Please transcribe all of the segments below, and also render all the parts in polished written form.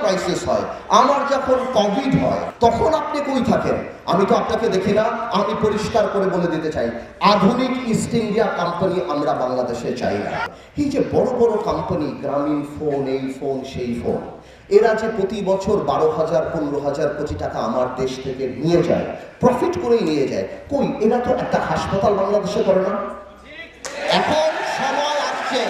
Crisis হয়, আমার যখন কোভিড হয়, তখন আপনি কই থাকেন? আমি তো আপনাকে দেখি না। আমি পরিষ্কার করে বলে দিতে চাই, আধুনিক ইস্ট ইন্ডিয়া কোম্পানি আমরা বাংলাদেশে চাই না। এই যে বড় বড় কোম্পানি, গ্রামীণ ফোন, এই ফোন সেই ফোন, এরা যে প্রতি বছর 12,000 15,000 কোটি টাকা আমার দেশ থেকে নিয়ে যায়, প্রফিট করেই নিয়ে যায়, কই এরা তো একটা হাসপাতাল বাংলাদেশে করে না। এখন সময় আসছে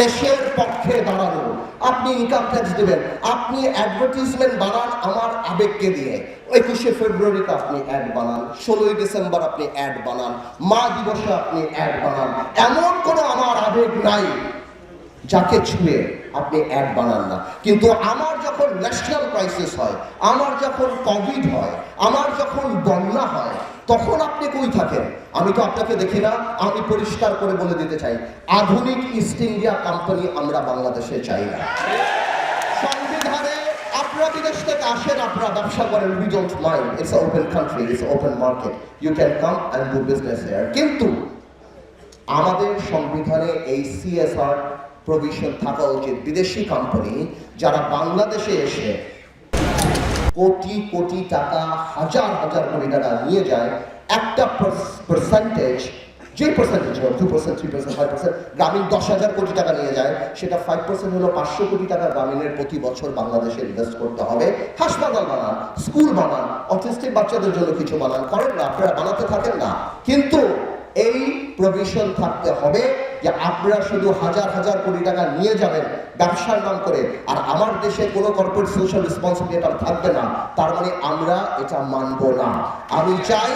দেশের পক্ষে দাঁড়ানো। আপনি ইনকাম ট্যাক্স দেবেন, আপনি অ্যাডভার্টাইজমেন্ট বানান আমার আবেগকে দিয়ে। 21শে ফেব্রুয়ারিতে আপনি অ্যাড বানান, 16ই ডিসেম্বর আপনি অ্যাড বানান, মা দিবসে আপনি অ্যাড বানান। এমন কোনো আমার আবেগ নাই যাকে ছুঁয়ে আপনি অ্যাড বানান না। কিন্তু আমার যখন ন্যাশনাল ক্রাইসিস হয়, আমার যখন কোভিড হয়, আমার যখন বন্যা হয়, তখন আপনি কই থাকেন? আমি তো আপনাকে দেখি না। আমি পরিষ্কার করে বলে দিতে চাই, আধুনিক ইস্ট ইন্ডিয়া কোম্পানি আমরা বাংলাদেশে চাই না। সংবিধানে আপনারা বিদেশ থেকে আসেন, আপনারা ব্যবসা করেন, we don't mind, it's a open country, it's open market, you can come and do business here. কিন্তু আমাদের সংবিধানে এই CSR প্রভিশন থাকা উচিত। বিদেশি কোম্পানি যারা বাংলাদেশে এসে কোটি কোটি টাকা, হাজার হাজার কোটি টাকা নিয়ে যায়, একটা পার্সেন্টেজ, যে পার্সেন্টেজ হোক, 2%, 3%, 5%, গ্রামীণ 10,000 কোটি টাকা নিয়ে যায়, সেটা 5% হলো 500 কোটি টাকা গ্রামীণের প্রতি বছর বাংলাদেশে ইনভেস্ট করতে হবে। হাসপাতাল বানান, স্কুল বানান, অটিস্টিক বাচ্চাদের জন্য কিছু বানান, করেন না? আপনারা বানাতে থাকেন না। কিন্তু এই প্রভিশন থাকতে হবে যে আপনারা শুধু হাজার হাজার কোটি টাকা নিয়ে যাবেন ব্যবসার নাম করে, আর আমার দেশে কোনো কর্পোরেট সোশ্যাল রেসপন্সিবিলিটি থাকবে না। তার মানে আমরা এটা মানব না। আমি চাই